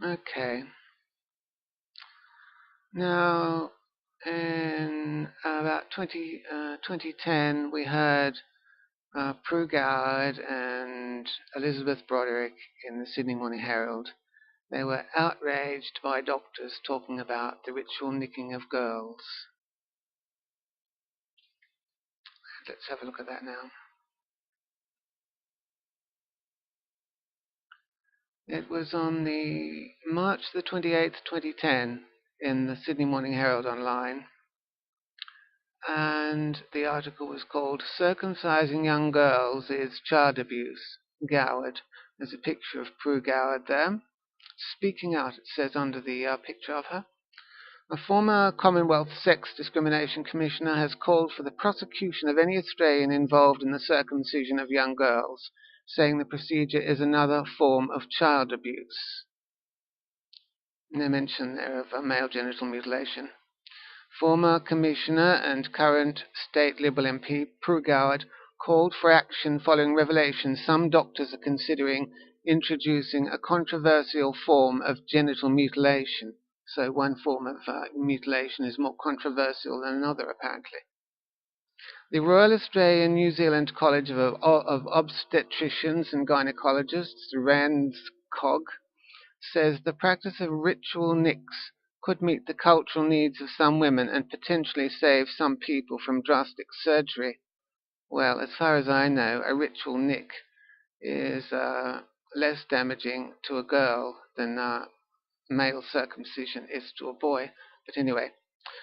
Okay. Now, in about 2010, we heard Prue Goward and Elizabeth Broderick in the Sydney Morning Herald. They were outraged by doctors talking about the ritual nicking of girls. Let's have a look at that now. It was on the March the 28th, 2010, in the Sydney Morning Herald online. And the article was called "Circumcising Young Girls is Child Abuse. Goward." There's a picture of Prue Goward there. Speaking out, it says under the picture of her. A former Commonwealth Sex Discrimination Commissioner has called for the prosecution of any Australian involved in the circumcision of young girls, saying the procedure is another form of child abuse. No mention there of male genital mutilation. Former Commissioner and current State Liberal MP Prue Goward called for action following revelations some doctors are considering introducing a controversial form of genital mutilation. So one form of mutilation is more controversial than another, apparently. The Royal Australian New Zealand College of Obstetricians and Gynecologists, RANZCOG, says the practice of ritual nicks could meet the cultural needs of some women and potentially save some people from drastic surgery. Well, as far as I know, a ritual nick is less damaging to a girl than male circumcision is to a boy. But anyway,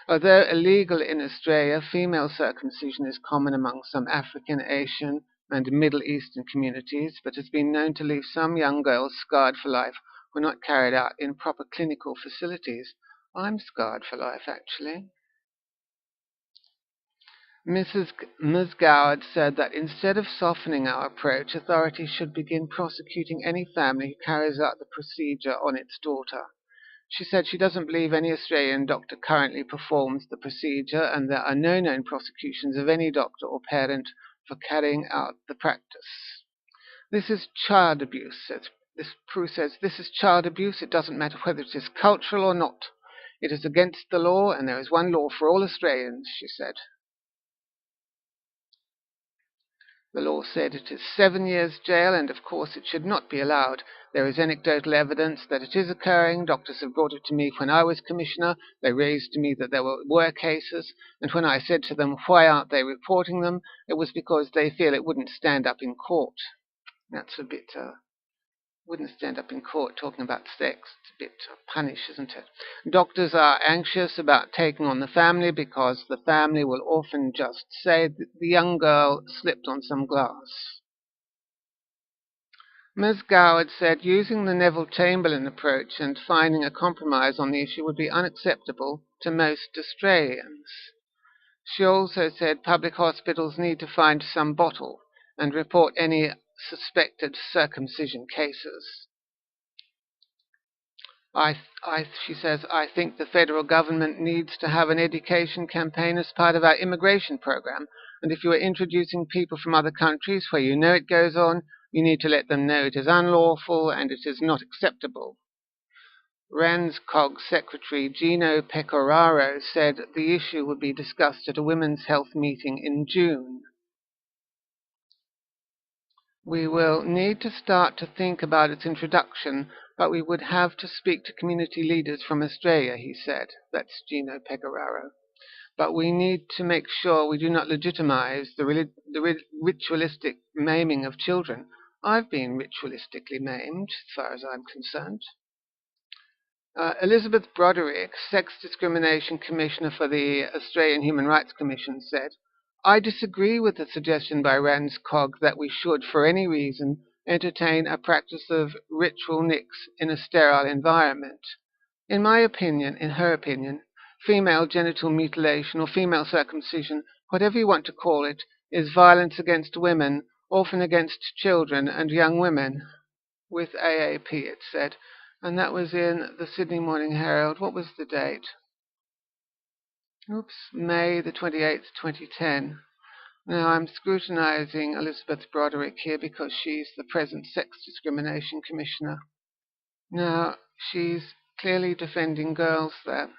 although illegal in Australia, female circumcision is common among some African, Asian, and Middle Eastern communities, but has been known to leave some young girls scarred for life when not carried out in proper clinical facilities. I'm scarred for life, actually. Ms. Goward said that instead of softening our approach, authorities should begin prosecuting any family who carries out the procedure on its daughter. She said she doesn't believe any Australian doctor currently performs the procedure, and there are no known prosecutions of any doctor or parent for carrying out the practice. This is child abuse, Prue says. This is child abuse. It doesn't matter whether it is cultural or not. It is against the law, and there is one law for all Australians, she said. The law said it is 7 years jail, and of course it should not be allowed. There is anecdotal evidence that it is occurring. Doctors have brought it to me when I was Commissioner. They raised to me that there were cases, and when I said to them, why aren't they reporting them, it was because they feel it wouldn't stand up in court. That's a bit wouldn't stand up in court talking about sex. It's a bit punish, isn't it? Doctors are anxious about taking on the family because the family will often just say that the young girl slipped on some glass. Ms. Goward said using the Neville Chamberlain approach and finding a compromise on the issue would be unacceptable to most Australians. She also said public hospitals need to find some bottle and report any suspected circumcision cases. She says, I think the federal government needs to have an education campaign as part of our immigration program. And if you are introducing people from other countries where you know it goes on, you need to let them know it is unlawful and it is not acceptable. RANZCOG Secretary Gino Pecoraro said the issue would be discussed at a women's health meeting in June. We will need to start to think about its introduction, but we would have to speak to community leaders from Australia, he said. That's Gino Pecoraro. But we need to make sure we do not legitimize the ritualistic maiming of children. I've been ritualistically maimed, as far as I'm concerned. Elizabeth Broderick, Sex Discrimination Commissioner for the Australian Human Rights Commission, said, I disagree with the suggestion by RANZCOG that we should, for any reason, entertain a practice of ritual nicks in a sterile environment. In her opinion, female genital mutilation or female circumcision, whatever you want to call it, is violence against women, often against children and young women. With AAP, it said. And that was in the Sydney Morning Herald. What was the date? May the 28th, 2010. Now, I'm scrutinizing Elizabeth Broderick here because she's the present Sex Discrimination Commissioner. Now, she's clearly defending girls there.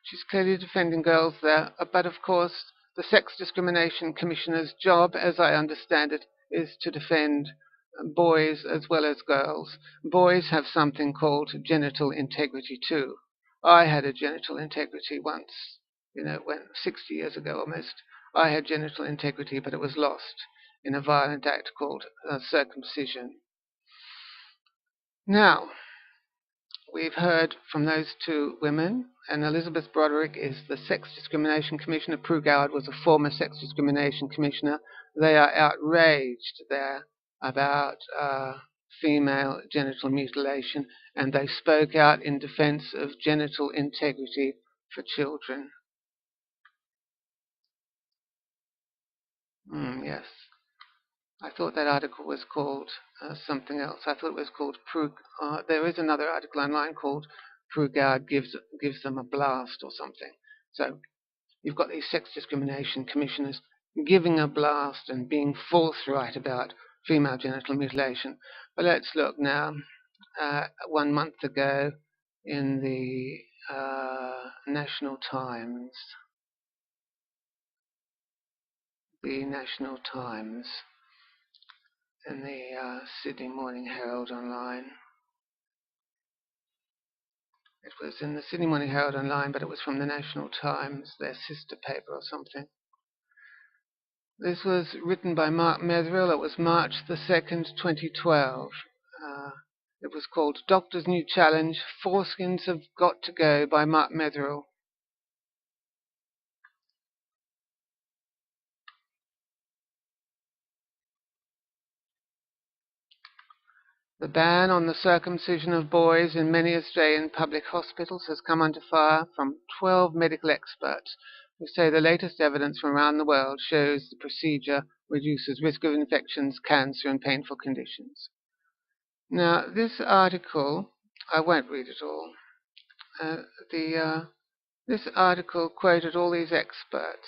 She's clearly defending girls there, but of course the Sex Discrimination Commissioner's job, as I understand it, is to defend boys as well as girls. Boys have something called genital integrity too. I had a genital integrity once, when 60 years ago almost. I had genital integrity, but it was lost in a violent act called circumcision. Now, we've heard from those two women, and Elizabeth Broderick is the Sex Discrimination Commissioner. Prue Goward was a former Sex Discrimination Commissioner. They are outraged there about female genital mutilation, and they spoke out in defense of genital integrity for children. Yes. I thought that article was called something else. I thought it was called Prue. There is another article online called Prue Goward gives them a blast or something. So you've got these sex discrimination commissioners giving a blast and being forthright about female genital mutilation. But let's look now. 1 month ago in the National Times. In the Sydney Morning Herald Online. It was in the Sydney Morning Herald Online, but it was from the National Times, their sister paper or something. This was written by Mark Metherill. It was March the 2nd, 2012. It was called Doctor's New Challenge, Foreskins Have Got to Go by Mark Metherill. The ban on the circumcision of boys in many Australian public hospitals has come under fire from 12 medical experts who say the latest evidence from around the world shows the procedure reduces risk of infections, cancer, and painful conditions. Now, this article, I won't read it all. This article quoted all these experts,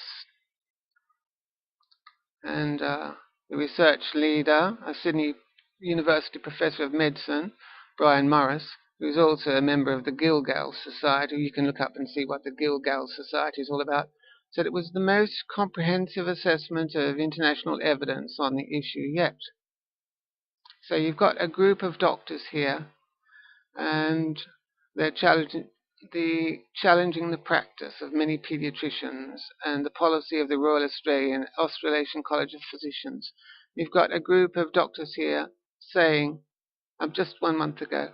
and the research leader, a Sydney University Professor of Medicine, Brian Morris, who's also a member of the Gilgal Society. You can look up and see what the Gilgal Society is all about. Said it was the most comprehensive assessment of international evidence on the issue yet. So you've got a group of doctors here, and they're challenging the practice of many paediatricians and the policy of the Royal Australasian College of Physicians. You've got a group of doctors here saying, just 1 month ago,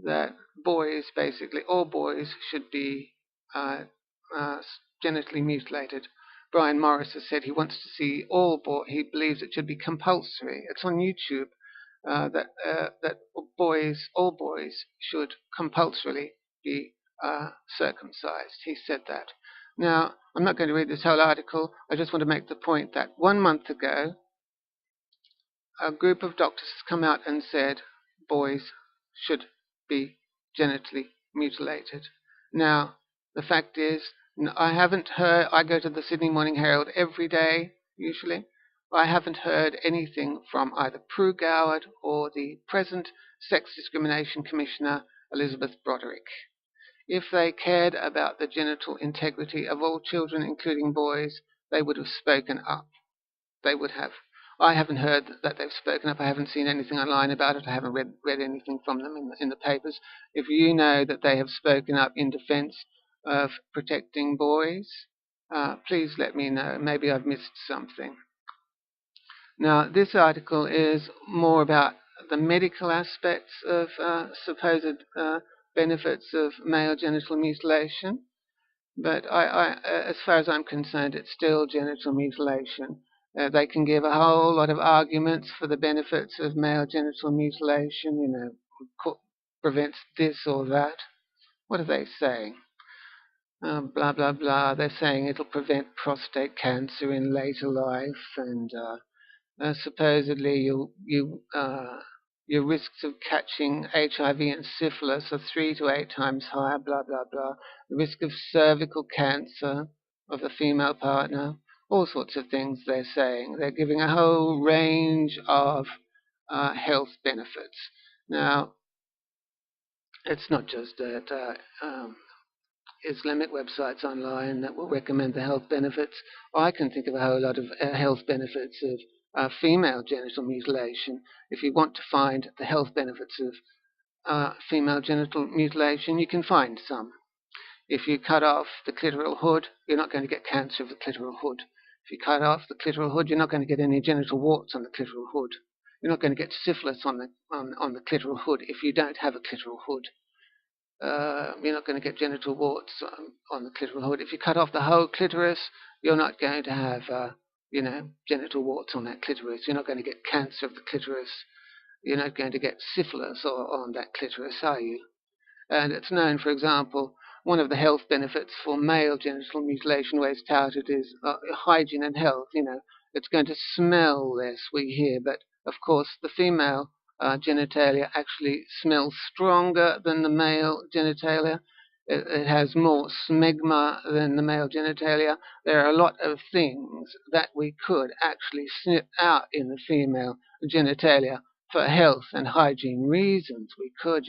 that boys, basically all boys, should be genitally mutilated. Brian Morris has said he wants to see all boys. He believes it should be compulsory. It's on YouTube that all boys should compulsorily be circumcised. He said that. Now, I'm not going to read this whole article. I just want to make the point that 1 month ago, a group of doctors has come out and said boys should be genitally mutilated. Now, the fact is, I haven't heard, I go to the Sydney Morning Herald every day, usually. I haven't heard anything from either Prue Goward or the present Sex Discrimination Commissioner, Elizabeth Broderick. If they cared about the genital integrity of all children, including boys, they would have spoken up. They would have. I haven't heard that they've spoken up. I haven't seen anything online about it. I haven't read anything from them in the papers. If you know that they have spoken up in defense of protecting boys, please let me know. Maybe I've missed something. Now, this article is more about the medical aspects of supposed benefits of male genital mutilation. But as far as I'm concerned, it's still genital mutilation. They can give a whole lot of arguments for the benefits of male genital mutilation, prevents this or that. What are they saying? Blah, blah, blah. They're saying it'll prevent prostate cancer in later life, and supposedly your risks of catching HIV and syphilis are 3 to 8 times higher, blah, blah, blah. The risk of cervical cancer of the female partner, all sorts of things they're saying. They're giving a whole range of health benefits. Now, It's not just that Islamic websites online that will recommend the health benefits. I can think of a whole lot of health benefits of female genital mutilation. If you want to find the health benefits of female genital mutilation, you can find some. If you cut off the clitoral hood, you're not going to get cancer of the clitoral hood. If you cut off the clitoral hood, you're not going to get any genital warts on the clitoral hood. You're not going to get syphilis on the clitoral hood if you don't have a clitoral hood. You're not going to get genital warts on the clitoral hood. If you cut off the whole clitoris, you're not going to have, genital warts on that clitoris. You're not going to get cancer of the clitoris. You're not going to get syphilis on that clitoris, are you? And it's known, for example, one of the health benefits for male genital mutilation always touted is hygiene and health. It's going to smell less, we hear, but of course the female genitalia actually smells stronger than the male genitalia. It has more smegma than the male genitalia. There are a lot of things that we could actually snip out in the female genitalia for health and hygiene reasons. We could,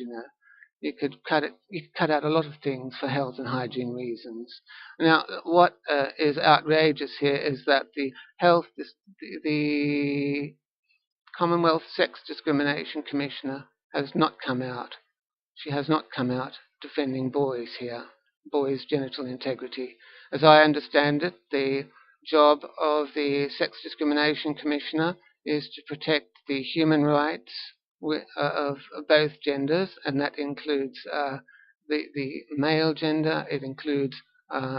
You could cut out a lot of things for health and hygiene reasons. Now, what is outrageous here is that the Commonwealth Sex Discrimination Commissioner has not come out. She has not come out defending boys here, boys' genital integrity. As I understand it, the job of the Sex Discrimination Commissioner is to protect the human rights of both genders, and that includes the male gender, it includes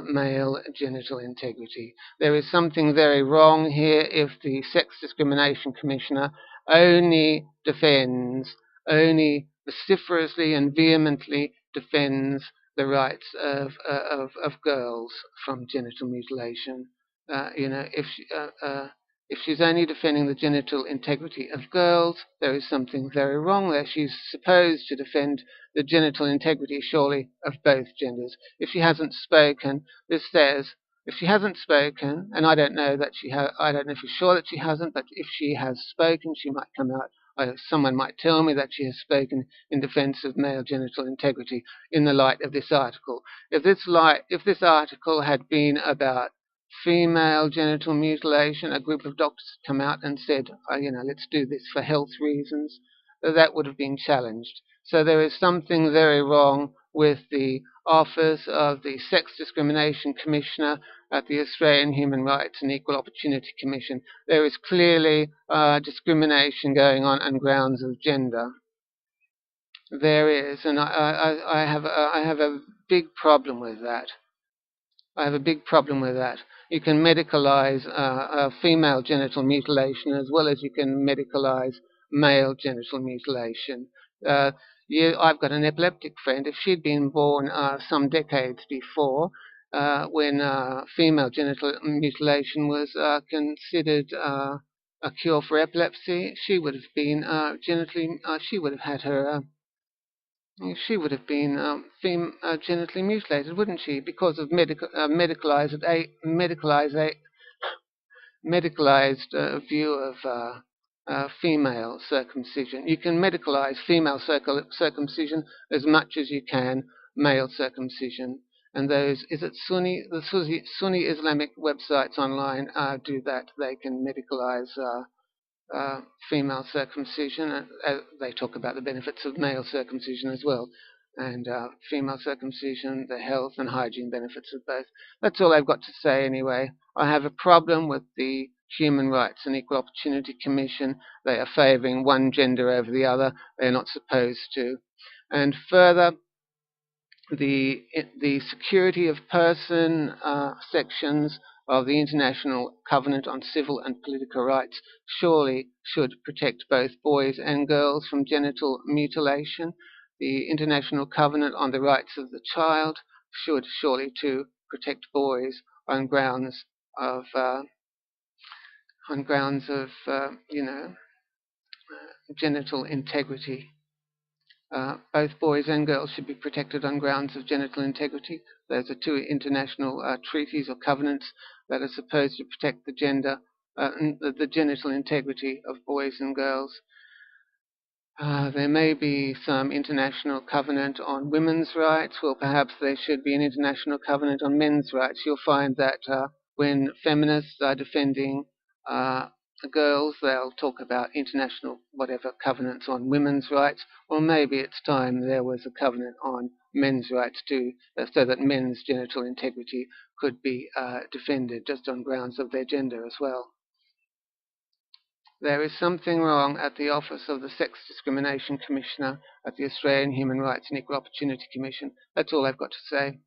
male genital integrity. There is something very wrong here if the Sex Discrimination Commissioner only vociferously and vehemently defends the rights of girls from genital mutilation. If she's only defending the genital integrity of girls, there is something very wrong there. She's supposed to defend the genital integrity, surely, of both genders. If she hasn't spoken, this says, if she hasn't spoken, and I don't know I don't know if she's sure that she hasn't, but if she has spoken, she might come out. Someone might tell me that she has spoken in defense of male genital integrity in the light of this article. If this article had been about female genital mutilation, a group of doctors come out and said, let's do this for health reasons, that would have been challenged. So there is something very wrong with the office of the Sex Discrimination Commissioner at the Australian Human Rights and Equal Opportunity Commission. There is clearly discrimination going on grounds of gender. There is, and I have a big problem with that. I have a big problem with that. You can medicalize female genital mutilation as well as you can medicalize male genital mutilation. I've got an epileptic friend. If she'd been born some decades before, when female genital mutilation was considered a cure for epilepsy, she would have been she would have had her she would have been genitally mutilated, wouldn't she? Because of medicalized view of female circumcision. You can medicalize female circumcision as much as you can male circumcision. And those, is it the Sunni Islamic websites online do that. They can medicalize female circumcision. They talk about the benefits of male circumcision as well, and female circumcision, the health and hygiene benefits of both. That's all I've got to say anyway. I have a problem with the Human Rights and Equal Opportunity Commission. They are favouring one gender over the other. They're not supposed to. And further, the security of person sections of the International Covenant on Civil and Political Rights surely should protect both boys and girls from genital mutilation. The International Covenant on the Rights of the Child should surely too protect boys on grounds of genital integrity. Both boys and girls should be protected on grounds of genital integrity. Those are two international treaties or covenants that are supposed to protect the genital integrity of boys and girls. There may be some international covenant on women's rights. Well, perhaps there should be an international covenant on men's rights. You'll find that when feminists are defending girls, they'll talk about international whatever covenants on women's rights. Well, maybe it's time there was a covenant on men's rights too, so that men's genital integrity could be defended just on grounds of their gender as well. There is something wrong at the Office of the Sex Discrimination Commissioner at the Australian Human Rights and Equal Opportunity Commission. That's all I've got to say.